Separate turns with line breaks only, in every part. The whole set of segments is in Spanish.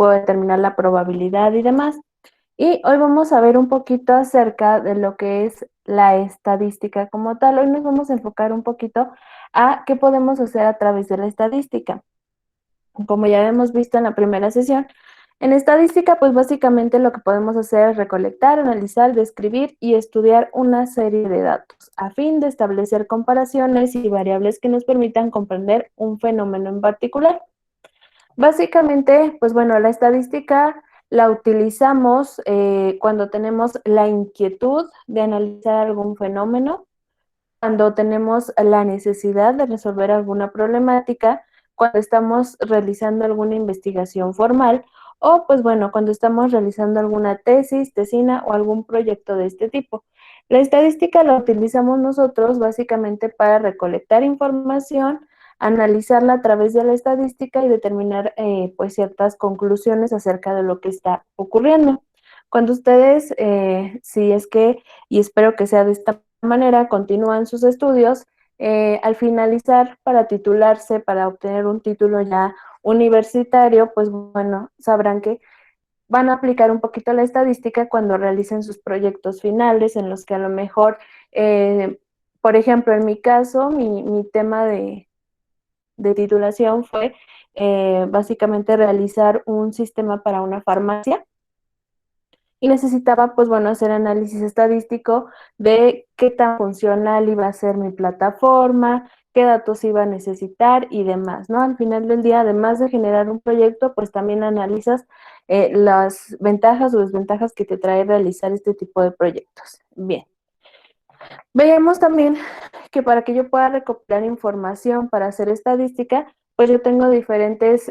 puedo determinar la probabilidad y demás. Y hoy vamos a ver un poquito acerca de lo que es la estadística como tal. Hoy nos vamos a enfocar un poquito a qué podemos hacer a través de la estadística. Como ya hemos visto en la primera sesión, en estadística, pues básicamente lo que podemos hacer es recolectar, analizar, describir y estudiar una serie de datos a fin de establecer comparaciones y variables que nos permitan comprender un fenómeno en particular. Básicamente, pues bueno, la estadística la utilizamos cuando tenemos la inquietud de analizar algún fenómeno, cuando tenemos la necesidad de resolver alguna problemática, cuando estamos realizando alguna investigación formal o, pues bueno, cuando estamos realizando alguna tesis, tesina o algún proyecto de este tipo. La estadística la utilizamos nosotros básicamente para recolectar información, analizarla a través de la estadística y determinar pues ciertas conclusiones acerca de lo que está ocurriendo. Cuando ustedes, si es que, y espero que sea de esta manera, continúan sus estudios, al finalizar para titularse, para obtener un título ya universitario, pues bueno, sabrán que van a aplicar un poquito la estadística cuando realicen sus proyectos finales, en los que a lo mejor, por ejemplo, en mi caso, mi tema de titulación fue básicamente realizar un sistema para una farmacia y necesitaba, pues bueno, hacer análisis estadístico de qué tan funcional iba a ser mi plataforma, qué datos iba a necesitar y demás, ¿no? Al final del día, además de generar un proyecto, pues también analizas las ventajas o desventajas que te trae realizar este tipo de proyectos. Bien. Veamos también que para que yo pueda recopilar información para hacer estadística, pues yo tengo diferentes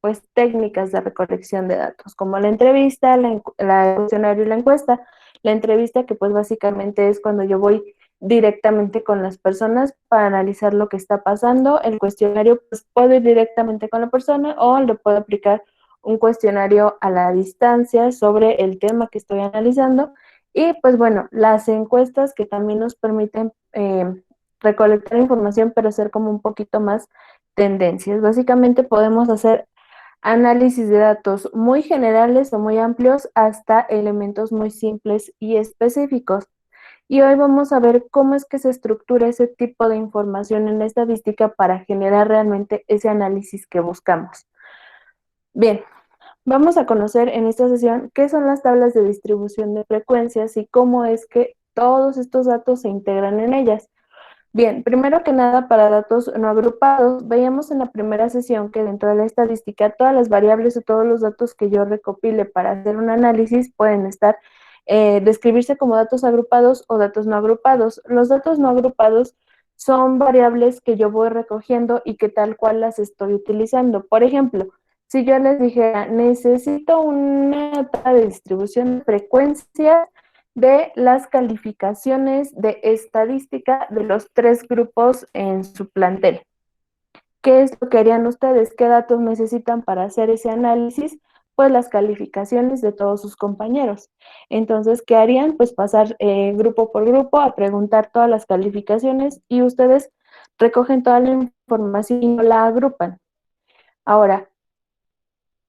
pues técnicas de recolección de datos, como la entrevista, la cuestionario y la encuesta. La entrevista que pues básicamente es cuando yo voy directamente con las personas para analizar lo que está pasando. El cuestionario pues puedo ir directamente con la persona o le puedo aplicar un cuestionario a la distancia sobre el tema que estoy analizando. Y pues bueno, las encuestas que también nos permiten recolectar información, pero ser como un poquito más tendencias. Básicamente podemos hacer análisis de datos muy generales o muy amplios hasta elementos muy simples y específicos. Y hoy vamos a ver cómo es que se estructura ese tipo de información en la estadística para generar realmente ese análisis que buscamos. Bien, vamos a conocer en esta sesión qué son las tablas de distribución de frecuencias y cómo es que todos estos datos se integran en ellas. Bien, primero que nada, para datos no agrupados, veíamos en la primera sesión que dentro de la estadística todas las variables o todos los datos que yo recopile para hacer un análisis pueden estar, describirse como datos agrupados o datos no agrupados. Los datos no agrupados son variables que yo voy recogiendo y que tal cual las estoy utilizando. Por ejemplo, si yo les dijera, necesito una tabla de distribución de frecuencias de las calificaciones de estadística de los 3 grupos en su plantel. ¿Qué es lo que harían ustedes? ¿Qué datos necesitan para hacer ese análisis? Pues las calificaciones de todos sus compañeros. Entonces, ¿qué harían? Pues pasar grupo por grupo a preguntar todas las calificaciones y ustedes recogen toda la información y no la agrupan. Ahora,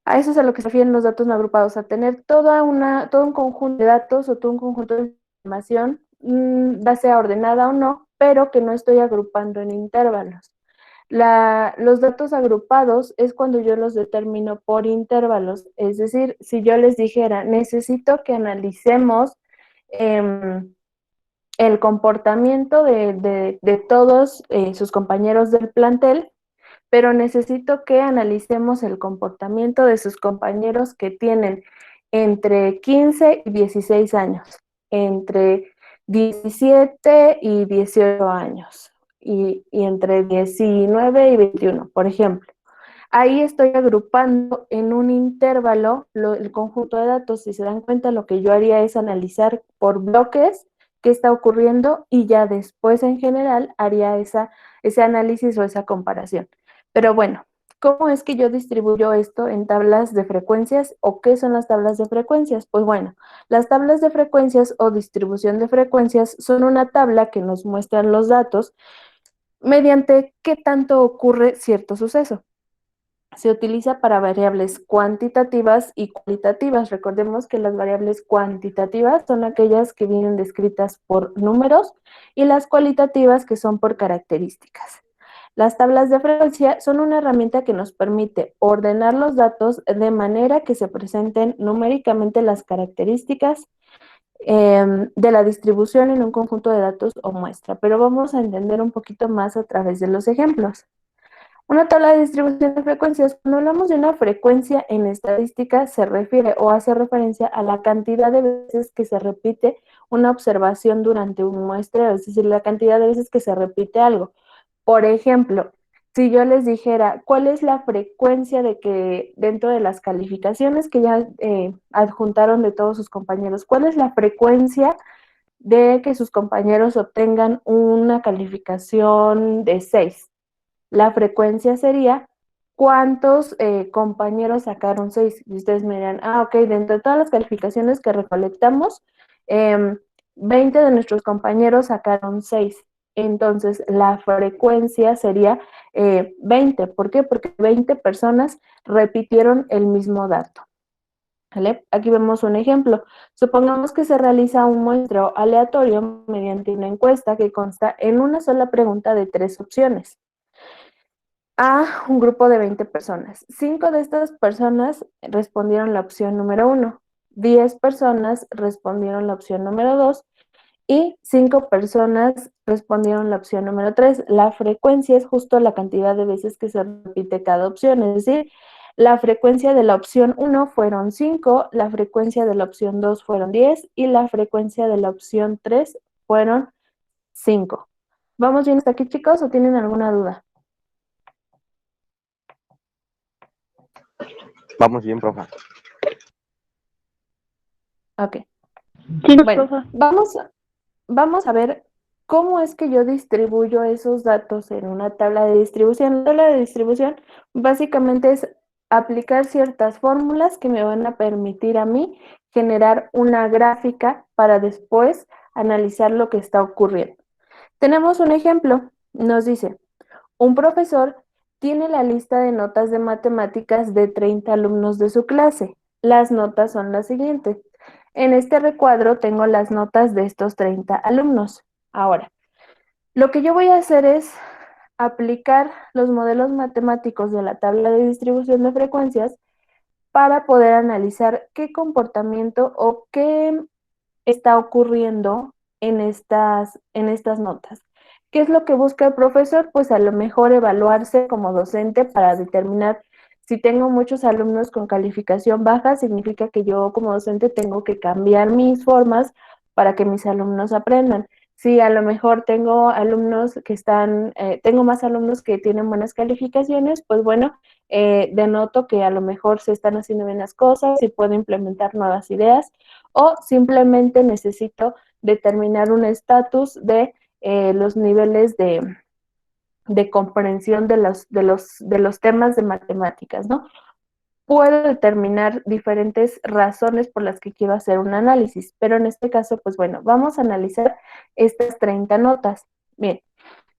a eso es a lo que se refieren los datos no agrupados, a tener todo un conjunto de datos o todo un conjunto de información, ya sea ordenada o no, pero que no estoy agrupando en intervalos. Los datos agrupados es cuando yo los determino por intervalos, es decir, si yo les dijera, necesito que analicemos el comportamiento de todos sus compañeros del plantel, pero necesito que analicemos el comportamiento de sus compañeros que tienen entre 15 y 16 años, entre 17 y 18 años y entre 19 y 21, por ejemplo. Ahí estoy agrupando en un intervalo el conjunto de datos. Si se dan cuenta, lo que yo haría es analizar por bloques qué está ocurriendo y ya después en general haría ese análisis o esa comparación. Pero bueno, ¿cómo es que yo distribuyo esto en tablas de frecuencias o qué son las tablas de frecuencias? Pues bueno, las tablas de frecuencias o distribución de frecuencias son una tabla que nos muestran los datos mediante qué tanto ocurre cierto suceso. se utiliza para variables cuantitativas y cualitativas. Recordemos que las variables cuantitativas son aquellas que vienen descritas por números y las cualitativas que son por características. Las tablas de frecuencia son una herramienta que nos permite ordenar los datos de manera que se presenten numéricamente las características de la distribución en un conjunto de datos o muestra, pero vamos a entender un poquito más a través de los ejemplos. Una tabla de distribución de frecuencias, cuando hablamos de una frecuencia en estadística, se refiere o hace referencia a la cantidad de veces que se repite una observación durante un muestreo, es decir, la cantidad de veces que se repite algo. Por ejemplo, si yo les dijera cuál es la frecuencia de que dentro de las calificaciones que ya adjuntaron de todos sus compañeros, cuál es la frecuencia de que sus compañeros obtengan una calificación de 6. La frecuencia sería cuántos compañeros sacaron 6. Y ustedes me dirán, ok, dentro de todas las calificaciones que recolectamos, 20 de nuestros compañeros sacaron 6. Entonces, la frecuencia sería 20. ¿Por qué? Porque 20 personas repitieron el mismo dato. ¿Vale? Aquí vemos un ejemplo. Supongamos que se realiza un muestreo aleatorio mediante una encuesta que consta en una sola pregunta de 3 opciones a un grupo de 20 personas. 5 de estas personas respondieron la opción número 1, 10 personas respondieron la opción número 2 y 5 personas respondieron la opción número 3. La frecuencia es justo la cantidad de veces que se repite cada opción, es decir, la frecuencia de la opción 1 fueron 5, la frecuencia de la opción 2 fueron 10 y la frecuencia de la opción 3 fueron 5. ¿Vamos bien hasta aquí, chicos, o tienen alguna duda?
Vamos bien, profe.
Ok.
Sí,
Bueno,
profe.
vamos a ver cómo es que yo distribuyo esos datos en una tabla de distribución. La tabla de distribución básicamente es aplicar ciertas fórmulas que me van a permitir a mí generar una gráfica para después analizar lo que está ocurriendo. Tenemos un ejemplo, nos dice, un profesor tiene la lista de notas de matemáticas de 30 alumnos de su clase. Las notas son las siguientes. En este recuadro tengo las notas de estos 30 alumnos. Ahora, lo que yo voy a hacer es aplicar los modelos matemáticos de la tabla de distribución de frecuencias para poder analizar qué comportamiento o qué está ocurriendo en estas notas. ¿Qué es lo que busca el profesor? Pues a lo mejor evaluarse como docente para determinar si tengo muchos alumnos con calificación baja, significa que yo como docente tengo que cambiar mis formas para que mis alumnos aprendan. Si a lo mejor tengo alumnos que tengo más alumnos que tienen buenas calificaciones, pues bueno, denoto que a lo mejor se están haciendo bien las cosas y puedo implementar nuevas ideas o simplemente necesito determinar un estatus de los niveles de comprensión de los temas de matemáticas, ¿no? Puedo determinar diferentes razones por las que quiero hacer un análisis, pero en este caso, pues bueno, vamos a analizar estas 30 notas. Bien,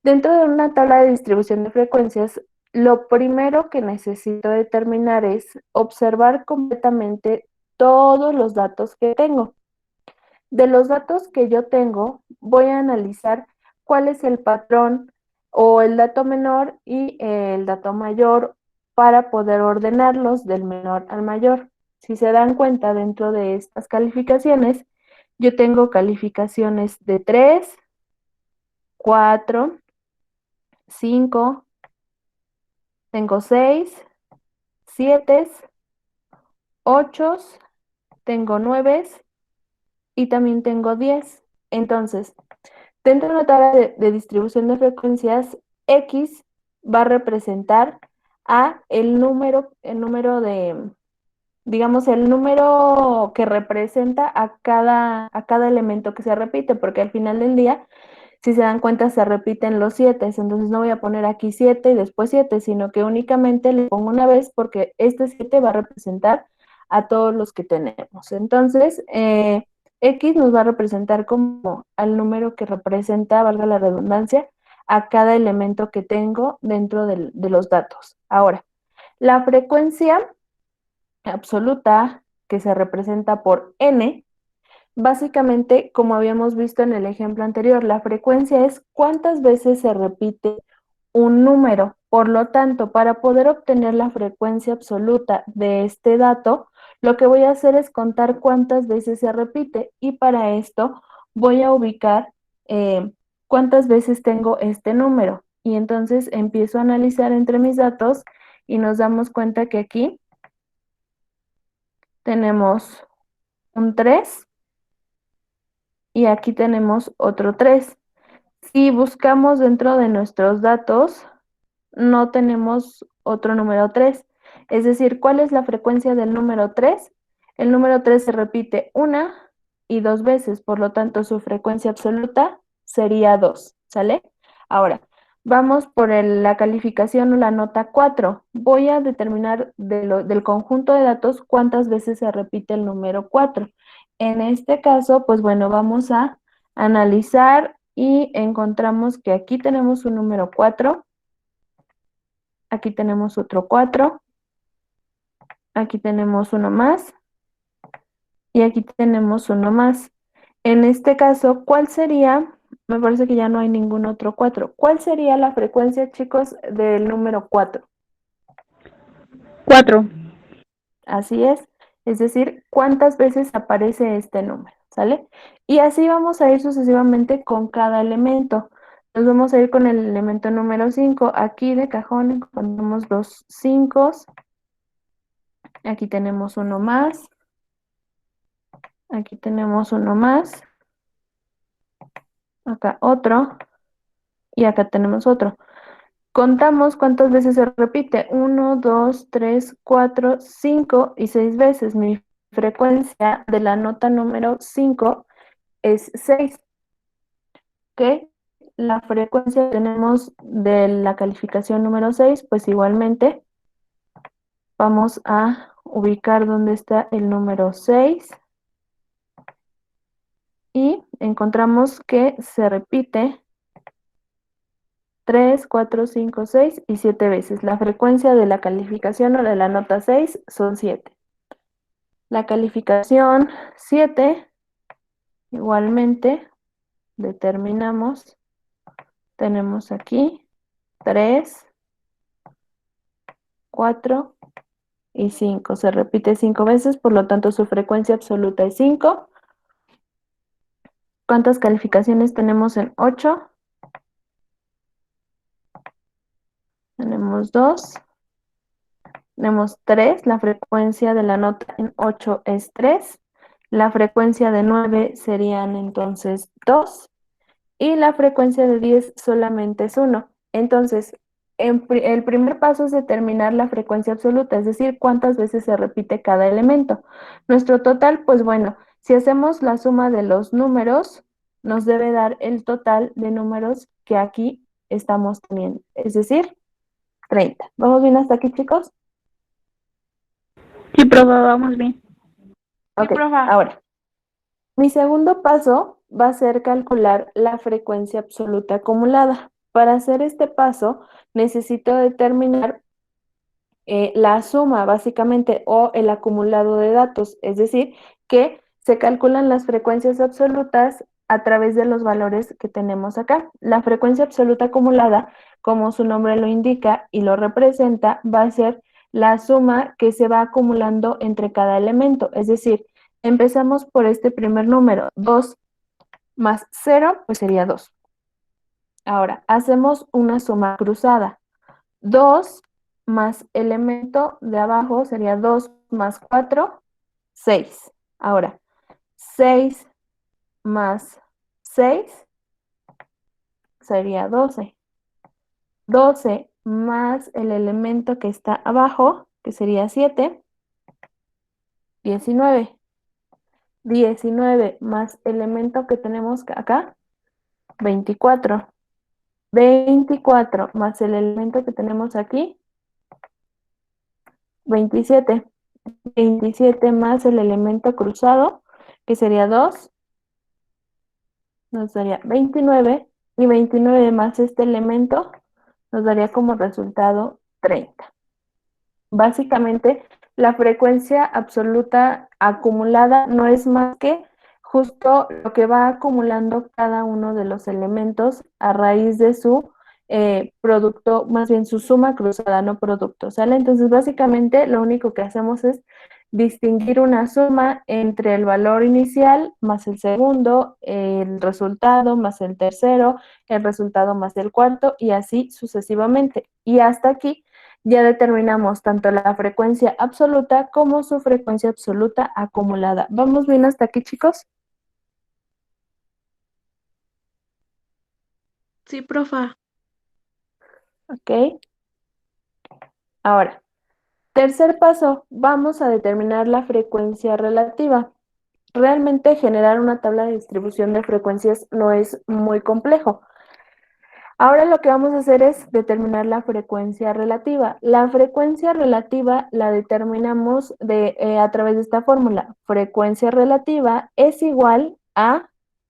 dentro de una tabla de distribución de frecuencias, lo primero que necesito determinar es observar completamente todos los datos que tengo. De los datos que yo tengo, voy a analizar cuál es el patrón o el dato menor y el dato mayor para poder ordenarlos del menor al mayor. Si se dan cuenta, dentro de estas calificaciones, yo tengo calificaciones de 3, 4, 5, tengo 6, 7, 8, tengo 9 y también tengo 10. Entonces, dentro de la tabla de distribución de frecuencias, X va a representar a el número de, digamos, el número que representa a cada elemento que se repite, porque al final del día, si se dan cuenta, se repiten los 7, entonces no voy a poner aquí 7 y después 7, sino que únicamente le pongo una vez porque este 7 va a representar a todos los que tenemos. Entonces, X nos va a representar como al número que representa, valga la redundancia, a cada elemento que tengo dentro de los datos. Ahora, La frecuencia absoluta, que se representa por n, básicamente, como habíamos visto en el ejemplo anterior, la frecuencia es cuántas veces se repite un número. Por lo tanto, para poder obtener la frecuencia absoluta de este dato, lo que voy a hacer es contar cuántas veces se repite y para esto voy a ubicar cuántas veces tengo este número. Y entonces empiezo a analizar entre mis datos y nos damos cuenta que aquí tenemos un 3 y aquí tenemos otro 3. Si buscamos dentro de nuestros datos, no tenemos otro número 3. Es decir, ¿cuál es la frecuencia del número 3? El número 3 se repite una y dos veces, por lo tanto su frecuencia absoluta sería 2, ¿sale? Ahora, vamos por la calificación o la nota 4. Voy a determinar del conjunto de datos cuántas veces se repite el número 4. En este caso, pues bueno, vamos a analizar y encontramos que aquí tenemos un número 4. Aquí tenemos otro 4, aquí tenemos uno más y aquí tenemos uno más. En este caso, ¿cuál sería? Me parece que ya no hay ningún otro 4. ¿Cuál sería la frecuencia, chicos, del número 4?
4.
Así es decir, ¿cuántas veces aparece este número? ¿Sale? Y así vamos a ir sucesivamente con cada elemento. Nos vamos a ir con el elemento número 5. Aquí de cajón encontramos dos 5. Aquí tenemos uno más. Aquí tenemos uno más, acá otro y acá tenemos otro. Contamos cuántas veces se repite. 1, 2, 3, 4, 5 y 6 veces. Mi frecuencia de la nota número 5 es 6. ¿Ok? La frecuencia que tenemos de la calificación número 6, pues igualmente vamos a ubicar dónde está el número 6 y encontramos que se repite 3, 4, 5, 6 y 7 veces. La frecuencia de la calificación o de la nota 6 son 7. La calificación 7, igualmente, determinamos, tenemos aquí 3, 4 y 5. Se repite 5 veces, por lo tanto su frecuencia absoluta es 5. ¿Cuántas calificaciones tenemos en 8? Tenemos 2. Tenemos 3, la frecuencia de la nota en 8 es 3, la frecuencia de 9 serían entonces 2 y la frecuencia de 10 solamente es 1. Entonces, el primer paso es determinar la frecuencia absoluta, es decir, cuántas veces se repite cada elemento. Nuestro total, pues bueno, si hacemos la suma de los números, nos debe dar el total de números que aquí estamos teniendo, es decir, 30. ¿Vamos bien hasta aquí, chicos?
Sí, profa, vamos bien.
Ok, ahora, mi segundo paso va a ser calcular la frecuencia absoluta acumulada. Para hacer este paso, necesito determinar la suma, básicamente, o el acumulado de datos, es decir, que se calculan las frecuencias absolutas a través de los valores que tenemos acá. La frecuencia absoluta acumulada, como su nombre lo indica y lo representa, va a ser la suma que se va acumulando entre cada elemento, es decir, empezamos por este primer número, 2 más 0, pues sería 2. Ahora, hacemos una suma cruzada. 2 más elemento de abajo sería 2 más 4, 6. Ahora, 6 más 6 sería 12. 12 más el elemento que está abajo, que sería 7, 19. 19 más elemento que tenemos acá, 24. 24 más el elemento que tenemos aquí, 27. 27 más el elemento cruzado, que sería 2, nos daría 29. Y 29 más este elemento nos daría como resultado 30. Básicamente, la frecuencia absoluta acumulada no es más que justo lo que va acumulando cada uno de los elementos a raíz de su producto, más bien su suma cruzada, no producto, ¿sale? Entonces, básicamente, lo único que hacemos es distinguir una suma entre el valor inicial más el segundo, el resultado más el tercero, el resultado más el cuarto y así sucesivamente. Y hasta aquí ya determinamos tanto la frecuencia absoluta como su frecuencia absoluta acumulada. ¿Vamos bien hasta aquí, chicos?
Sí, profa.
Ok. Ahora, tercer paso, vamos a determinar la frecuencia relativa. Realmente generar una tabla de distribución de frecuencias no es muy complejo. Ahora lo que vamos a hacer es determinar la frecuencia relativa. La frecuencia relativa la determinamos a través de esta fórmula. Frecuencia relativa es igual a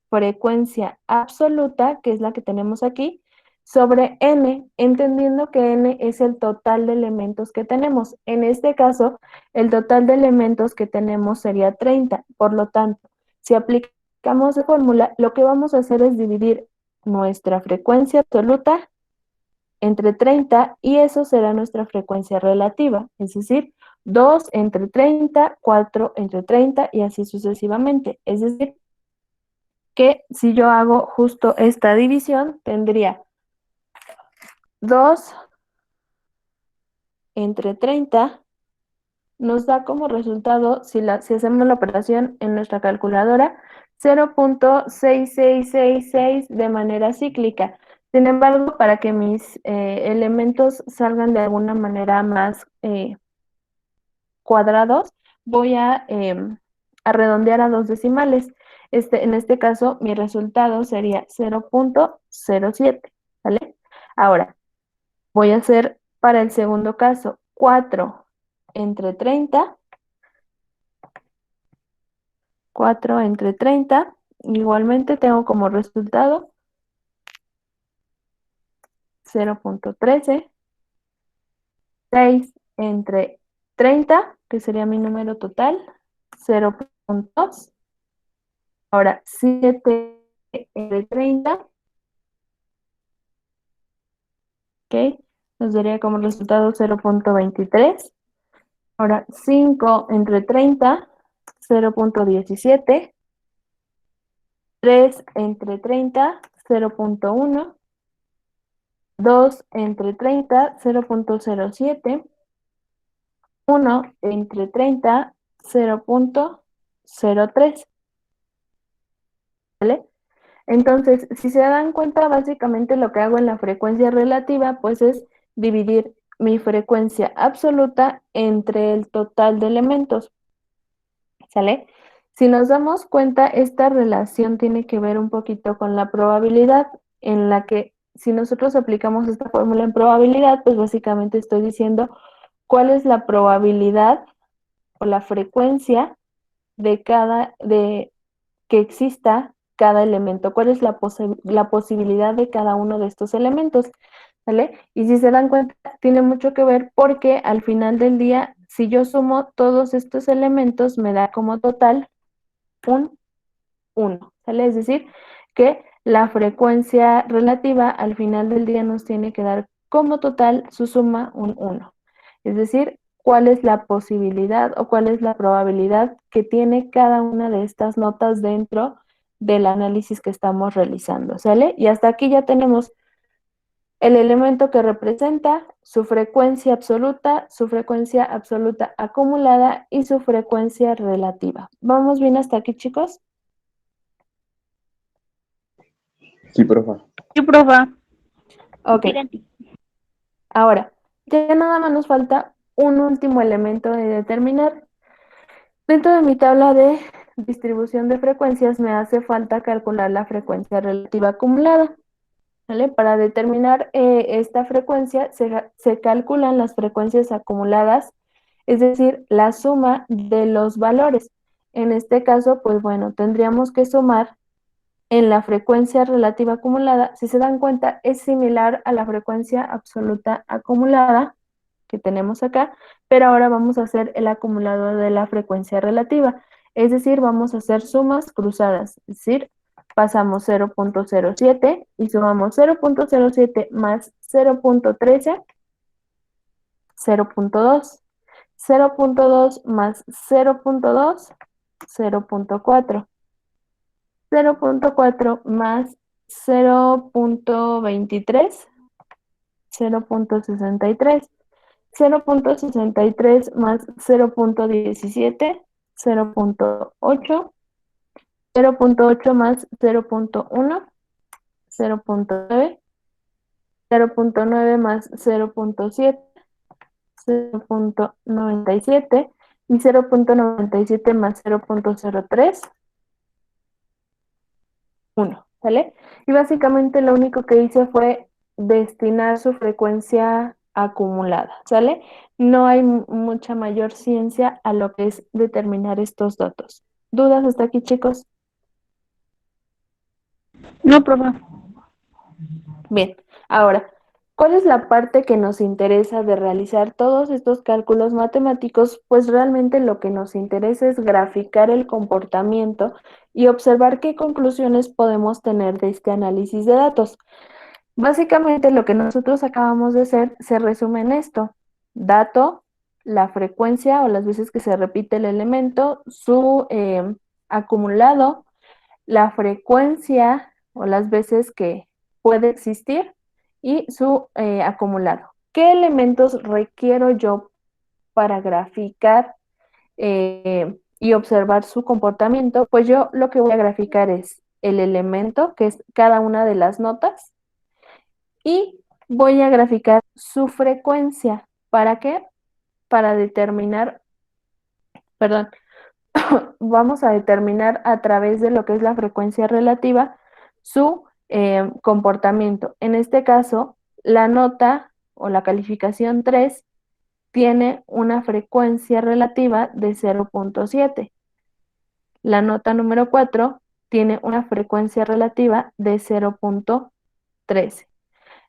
frecuencia absoluta, que es la que tenemos aquí, sobre n, entendiendo que n es el total de elementos que tenemos. En este caso, el total de elementos que tenemos sería 30. Por lo tanto, si aplicamos la fórmula, lo que vamos a hacer es dividir nuestra frecuencia absoluta entre 30 y eso será nuestra frecuencia relativa, es decir, 2 entre 30, 4 entre 30 y así sucesivamente. Es decir, que si yo hago justo esta división, tendría 2 entre 30 nos da como resultado, si hacemos la operación en nuestra calculadora, 0.6666 de manera cíclica. Sin embargo, para que mis elementos salgan de alguna manera más cuadrados, voy a redondear a dos decimales. En este caso, mi resultado sería 0.07, ¿vale? Ahora, voy a hacer para el segundo caso 4 entre 30. 4 entre 30. Igualmente tengo como resultado 0.13. 6 entre 30, que sería mi número total, 0.2. Ahora 7 entre 30, ¿ok? Nos daría como resultado 0.23. Ahora 5 entre 30, 0.17. 3 entre 30, 0.1. 2 entre 30, 0.07. 1 entre 30, 0.03, ¿vale? Entonces, si se dan cuenta, básicamente lo que hago en la frecuencia relativa, pues es dividir mi frecuencia absoluta entre el total de elementos, ¿sale? Si nos damos cuenta, esta relación tiene que ver un poquito con la probabilidad, en la que si nosotros aplicamos esta fórmula en probabilidad, pues básicamente estoy diciendo cuál es la probabilidad o la frecuencia de que exista cada elemento, cuál es la posibilidad de cada uno de estos elementos, ¿vale? Y si se dan cuenta, tiene mucho que ver porque al final del día, si yo sumo todos estos elementos, me da como total un 1, ¿sale? Es decir, que la frecuencia relativa al final del día nos tiene que dar como total su suma un 1. Es decir, cuál es la posibilidad o cuál es la probabilidad que tiene cada una de estas notas dentro del análisis que estamos realizando, ¿sale? Y hasta aquí ya tenemos el elemento que representa su frecuencia absoluta acumulada y su frecuencia relativa. ¿Vamos bien hasta aquí, chicos?
Sí, profa.
Sí, profa.
Ok, ahora, ya nada más nos falta un último elemento de determinar. Dentro de mi tabla de distribución de frecuencias me hace falta calcular la frecuencia relativa acumulada, ¿vale? Para determinar esta frecuencia se calculan las frecuencias acumuladas, es decir, la suma de los valores. En este caso, pues bueno, tendríamos que sumar en la frecuencia relativa acumulada. Si se dan cuenta, es similar a la frecuencia absoluta acumulada, que tenemos acá, pero ahora vamos a hacer el acumulado de la frecuencia relativa. Es decir, vamos a hacer sumas cruzadas, es decir, pasamos 0.07 y sumamos 0.07 más 0.13, 0.2. 0.2 más 0.2, 0.4. 0.4 más 0.23, 0.63. 0.63 más 0.17, 0.8. 0.8 más 0.1, 0.9. 0.9 más 0.7, 0.97 y 0.97 más 0.03, 1, ¿sale? Y básicamente lo único que hice fue destinar su frecuencia acumulada, ¿sale? No hay mucha mayor ciencia a lo que es determinar estos datos. ¿Dudas hasta aquí, chicos?
No, profa.
Bien, ahora, ¿cuál es la parte que nos interesa de realizar todos estos cálculos matemáticos? Pues realmente lo que nos interesa es graficar el comportamiento y observar qué conclusiones podemos tener de este análisis de datos. Básicamente lo que nosotros acabamos de hacer se resume en esto: dato, la frecuencia o las veces que se repite el elemento, su acumulado, la frecuencia o las veces que puede existir y su acumulado. ¿Qué elementos requiero yo para graficar y observar su comportamiento? Pues yo lo que voy a graficar es el elemento, que es cada una de las notas, y voy a graficar su frecuencia. ¿Para qué? Para determinar, perdón, vamos a determinar a través de lo que es la frecuencia relativa su comportamiento. En este caso, la nota o la calificación 3 tiene una frecuencia relativa de 0.7. La nota número 4 tiene una frecuencia relativa de 0.13.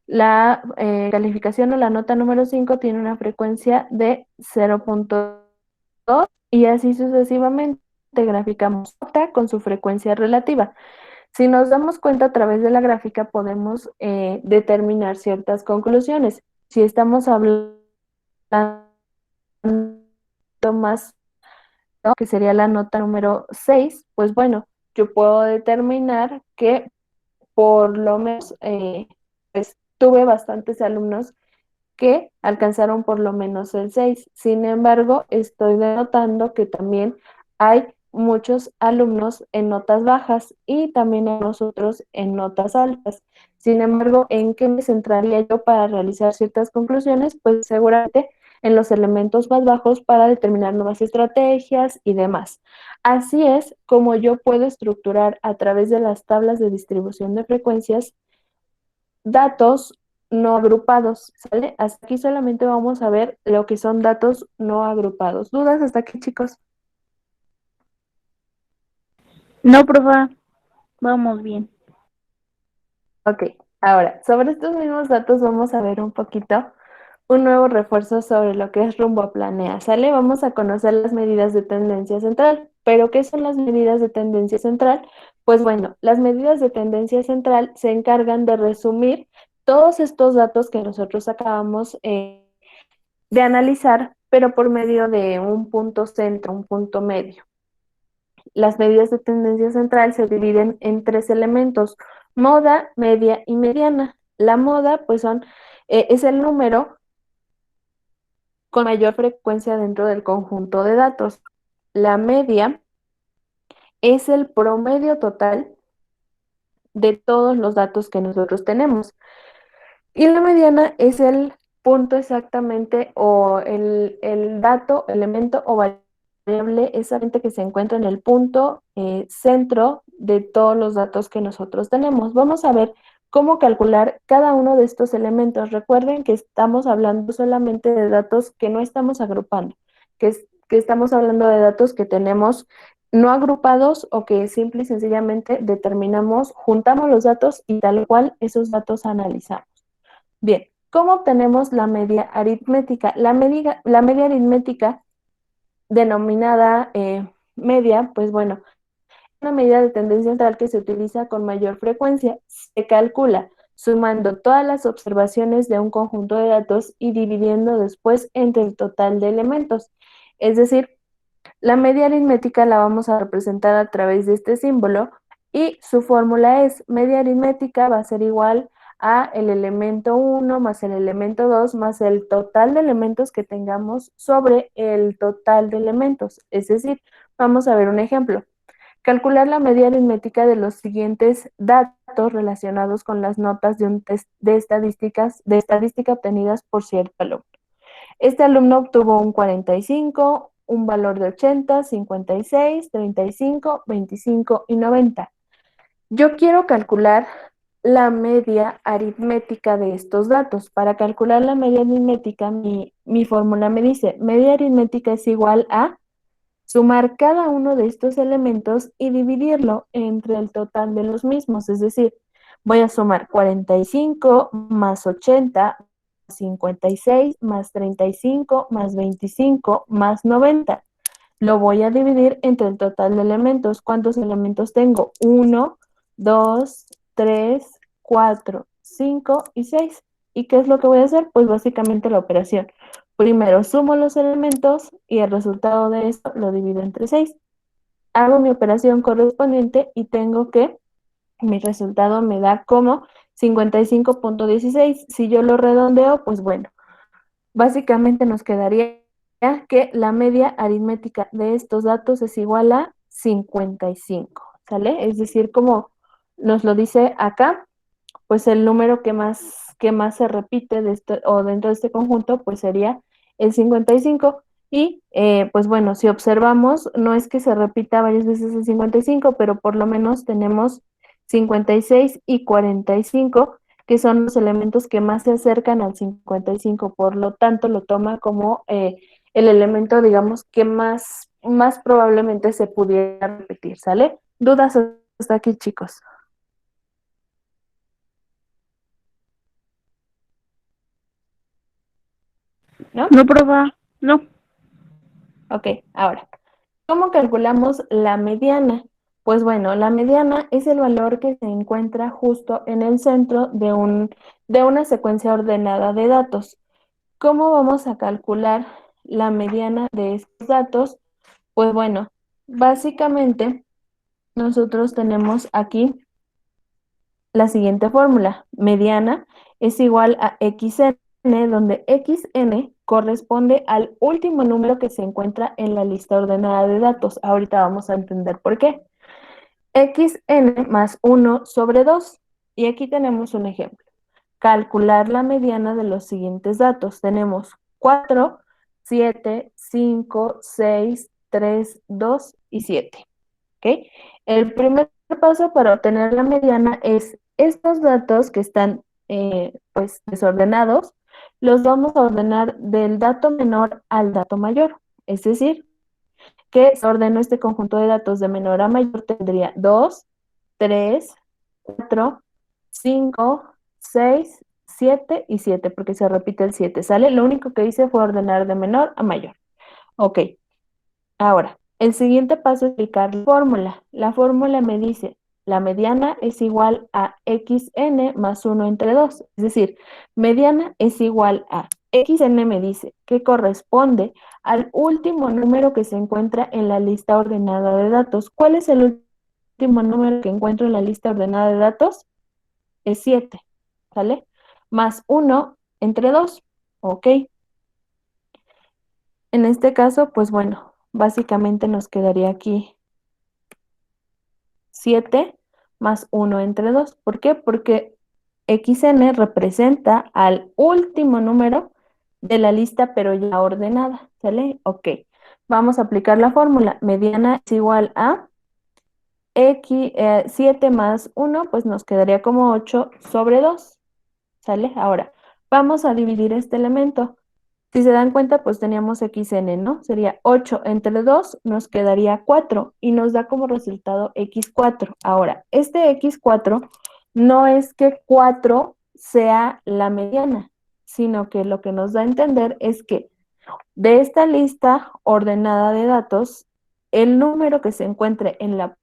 La calificación o la nota número 5 tiene una frecuencia de 0.2 y así sucesivamente. Graficamos nota con su frecuencia relativa. Si nos damos cuenta a través de la gráfica podemos determinar ciertas conclusiones. Si estamos hablando más, ¿no?, que sería la nota número 6, pues bueno, yo puedo determinar que por lo menos pues, tuve bastantes alumnos que alcanzaron por lo menos el 6. Sin embargo, estoy denotando que también hay muchos alumnos en notas bajas y también a nosotros en notas altas. Sin embargo, ¿en qué me centraría yo para realizar ciertas conclusiones? Pues seguramente en los elementos más bajos para determinar nuevas estrategias y demás. Así es como yo puedo estructurar a través de las tablas de distribución de frecuencias datos no agrupados, ¿sale? Hasta aquí solamente vamos a ver lo que son datos no agrupados. ¿Dudas hasta aquí, chicos?
No, profa. Vamos bien.
Ok, ahora, sobre estos mismos datos vamos a ver un poquito un nuevo refuerzo sobre lo que es rumbo planea, ¿sale? Vamos a conocer las medidas de tendencia central. ¿Pero qué son las medidas de tendencia central? Pues bueno, las medidas de tendencia central se encargan de resumir todos estos datos que nosotros acabamos de analizar, pero por medio de un punto centro, un punto medio. Las medidas de tendencia central se dividen en 3 elementos: moda, media y mediana. La moda, pues es el número con mayor frecuencia dentro del conjunto de datos. La media es el promedio total de todos los datos que nosotros tenemos. Y la mediana es el punto exactamente o el dato, elemento o variable exactamente que se encuentra en el punto centro de todos los datos que nosotros tenemos. Vamos a ver cómo calcular cada uno de estos elementos. Recuerden que estamos hablando solamente de datos que no estamos agrupando, que estamos hablando de datos que tenemos no agrupados o que simple y sencillamente determinamos, juntamos los datos y tal cual esos datos analizamos. Bien, ¿Cómo obtenemos la media aritmética? La media aritmética denominada media, pues bueno, una medida de tendencia central que se utiliza con mayor frecuencia. Se calcula sumando todas las observaciones de un conjunto de datos y dividiendo después entre el total de elementos. Es decir, la media aritmética la vamos a representar a través de este símbolo y su fórmula es media aritmética va a ser igual a el elemento 1 más el elemento 2 más el total de elementos que tengamos sobre el total de elementos. Es decir, vamos a ver un ejemplo. Calcular la media aritmética de los siguientes datos relacionados con las notas de un test de estadística obtenidas por cierto alumno. Este alumno obtuvo un 45, un valor de 80, 56, 35, 25 y 90. Yo quiero calcular la media aritmética de estos datos. Para calcular la media aritmética, mi fórmula me dice, media aritmética es igual a sumar cada uno de estos elementos y dividirlo entre el total de los mismos. Es decir, voy a sumar 45 más 80 más 56 más 35 más 25 más 90. Lo voy a dividir entre el total de elementos. ¿Cuántos elementos tengo? 1, 2, 3, 4, 5 y 6. ¿Y qué es lo que voy a hacer? Pues básicamente la operación. Primero sumo los elementos y el resultado de esto lo divido entre 6. Hago mi operación correspondiente y tengo que mi resultado me da como 55.16. Si yo lo redondeo, pues bueno, básicamente nos quedaría que la media aritmética de estos datos es igual a 55, ¿sale? Es decir, como nos lo dice acá, pues el número que más se repite de este, o dentro de este conjunto, pues sería el 55. Y pues bueno, si observamos, no es que se repita varias veces el 55, pero por lo menos tenemos 56 y 45, que son los elementos que más se acercan al 55. Por lo tanto, lo toma como el elemento, digamos, que más probablemente se pudiera repetir, ¿sale? ¿Dudas hasta aquí, chicos? ¿No?
No, profa. No.
Ok, ahora, ¿cómo calculamos la mediana? Pues bueno, la mediana es el valor que se encuentra justo en el centro de una secuencia ordenada de datos. ¿Cómo vamos a calcular la mediana de estos datos? Pues bueno, básicamente nosotros tenemos aquí la siguiente fórmula. Mediana es igual a xn, donde xn corresponde al último número que se encuentra en la lista ordenada de datos. Ahorita vamos a entender por qué. Xn más 1 sobre 2. Y aquí tenemos un ejemplo. Calcular la mediana de los siguientes datos. Tenemos 4, 7, 5, 6, 3, 2 y 7. ¿Ok? El primer paso para obtener la mediana es estos datos que están pues desordenados, los vamos a ordenar del dato menor al dato mayor. Es decir, que si ordeno este conjunto de datos de menor a mayor, tendría 2, 3, 4, 5, 6, 7 y 7, porque se repite el 7, ¿sale? Lo único que hice fue ordenar de menor a mayor. Ok, ahora, el siguiente paso es aplicar la fórmula. La fórmula me dice, la mediana es igual a xn más 1 entre 2. Es decir, mediana es igual a xn me dice que corresponde al último número que se encuentra en la lista ordenada de datos. ¿Cuál es el último número que encuentro en la lista ordenada de datos? Es 7, ¿sale? Más 1 entre 2, ¿ok? En este caso, pues bueno, básicamente nos quedaría aquí 7 más 1 entre 2. ¿Por qué? Porque xn representa al último número de la lista, pero ya ordenada, ¿sale? Ok, vamos a aplicar la fórmula. Mediana es igual a 7 más 1, pues nos quedaría como 8 sobre 2, ¿sale? Ahora, vamos a dividir este elemento. Si se dan cuenta, pues teníamos xn, ¿no? Sería 8 entre 2, nos quedaría 4 y nos da como resultado x4. Ahora, este x4 no es que 4 sea la mediana, sino que lo que nos da a entender es que de esta lista ordenada de datos, el número que se encuentre en la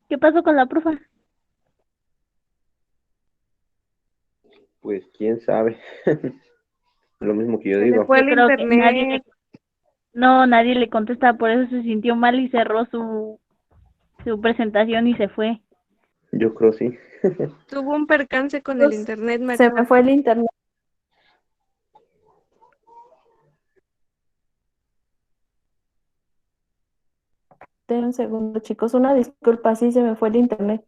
¿Qué pasó con la profa?
Pues quién sabe. Lo mismo que yo
Se le
digo.
fue
Yo
el
creo que
internet.
nadie le contesta, por eso se sintió mal y cerró su presentación y se fue.
Yo creo sí.
Tuvo un percance con el internet, me
se me
acuerdo.
fue el internet. Un segundo, chicos, una disculpa, sí se me fue el internet.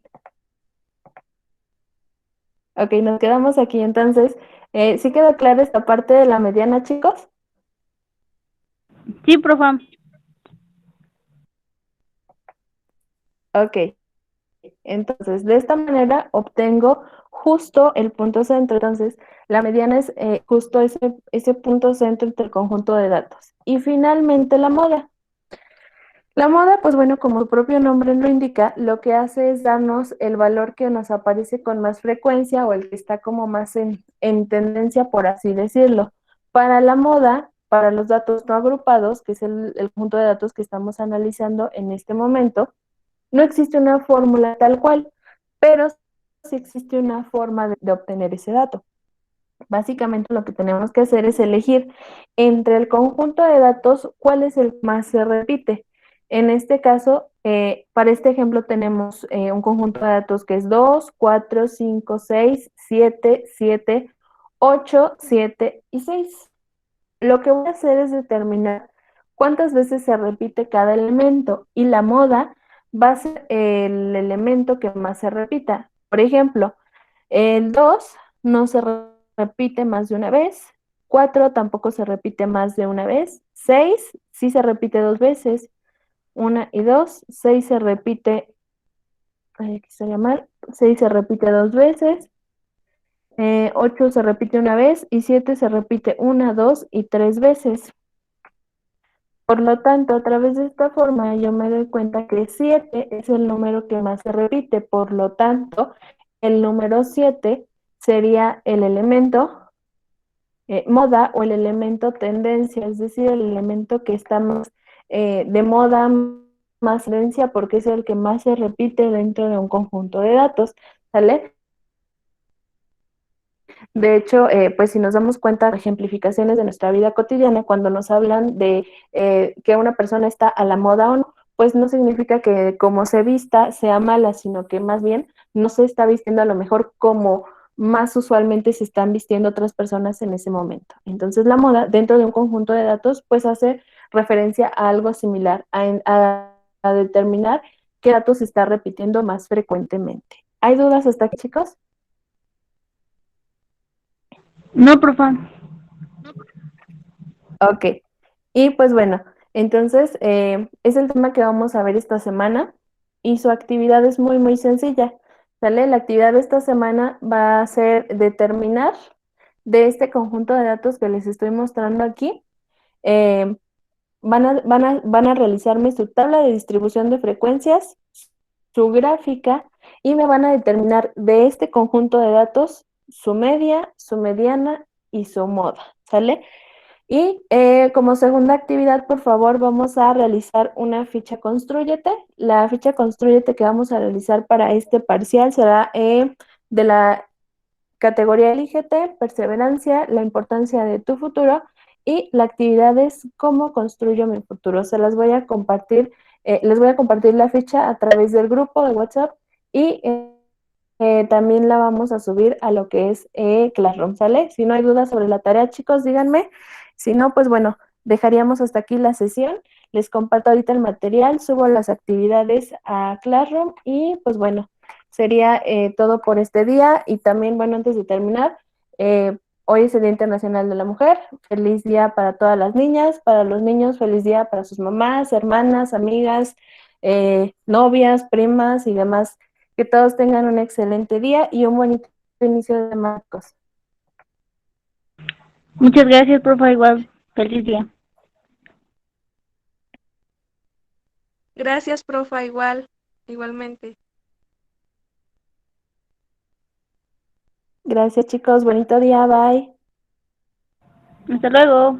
Ok, nos quedamos aquí entonces. ¿Sí quedó clara esta parte de la mediana, chicos?
Sí, profa.
Ok, entonces de esta manera obtengo justo el punto centro. Entonces, la mediana es justo ese punto centro entre el conjunto de datos. Y finalmente la moda. La moda, pues bueno, como su propio nombre lo indica, lo que hace es darnos el valor que nos aparece con más frecuencia o el que está como más en tendencia, por así decirlo. Para la moda, para los datos no agrupados, que es el conjunto de datos que estamos analizando en este momento, no existe una fórmula tal cual, pero sí existe una forma de obtener ese dato. Básicamente lo que tenemos que hacer es elegir entre el conjunto de datos cuál es el que más se repite. En este caso, para este ejemplo tenemos un conjunto de datos que es 2, 4, 5, 6, 7, 7, 8, 7 y 6. Lo que voy a hacer es determinar cuántas veces se repite cada elemento y la moda va a ser el elemento que más se repita. Por ejemplo, el 2 no se repite más de una vez, 4 tampoco se repite más de una vez, 6 sí se repite dos veces, una y dos, 6 se repite, aquí estaría mal, 6 se repite dos veces, 8 se repite una vez y 7 se repite una, dos y tres veces. Por lo tanto, a través de esta forma yo me doy cuenta que 7 es el número que más se repite. Por lo tanto, el número 7 sería el elemento moda o el elemento tendencia, es decir, el elemento que está más de moda, más tendencia, porque es el que más se repite dentro de un conjunto de datos, ¿sale? De hecho, pues si nos damos cuenta de ejemplificaciones de nuestra vida cotidiana, cuando nos hablan de que una persona está a la moda o no, pues no significa que como se vista sea mala, sino que más bien no se está vistiendo a lo mejor como más usualmente se están vistiendo otras personas en ese momento. Entonces la moda, dentro de un conjunto de datos, pues hace referencia a algo similar, a determinar qué datos se está repitiendo más frecuentemente. ¿Hay dudas hasta aquí, chicos?
No, profa.
Ok, y pues bueno, entonces es el tema que vamos a ver esta semana y su actividad es muy, muy sencilla. ¿Sale? La actividad de esta semana va a ser determinar de este conjunto de datos que les estoy mostrando aquí. Van a realizarme su tabla de distribución de frecuencias, su gráfica, y me van a determinar de este conjunto de datos su media, su mediana y su moda, ¿sale? Y como segunda actividad, por favor, vamos a realizar una ficha Constrúyete. La ficha Constrúyete que vamos a realizar para este parcial será de la categoría Elígete, Perseverancia, la importancia de tu futuro, y la actividad es cómo construyo mi futuro. Se las voy a compartir, les voy a compartir la ficha a través del grupo de WhatsApp, y también la vamos a subir a lo que es Classroom, ¿sale? Si no hay dudas sobre la tarea, chicos, díganme. Si no, pues bueno, dejaríamos hasta aquí la sesión. Les comparto ahorita el material, subo las actividades a Classroom y pues bueno, sería todo por este día. Y también, bueno, antes de terminar, hoy es el Día Internacional de la Mujer. Feliz día para todas las niñas, para los niños, feliz día para sus mamás, hermanas, amigas, novias, primas y demás. Que todos tengan un excelente día y un bonito inicio de marcos.
Muchas gracias, profe, igual. Feliz día.
Gracias, profa, igualmente.
Gracias, chicos. Bonito día. Bye.
Hasta luego.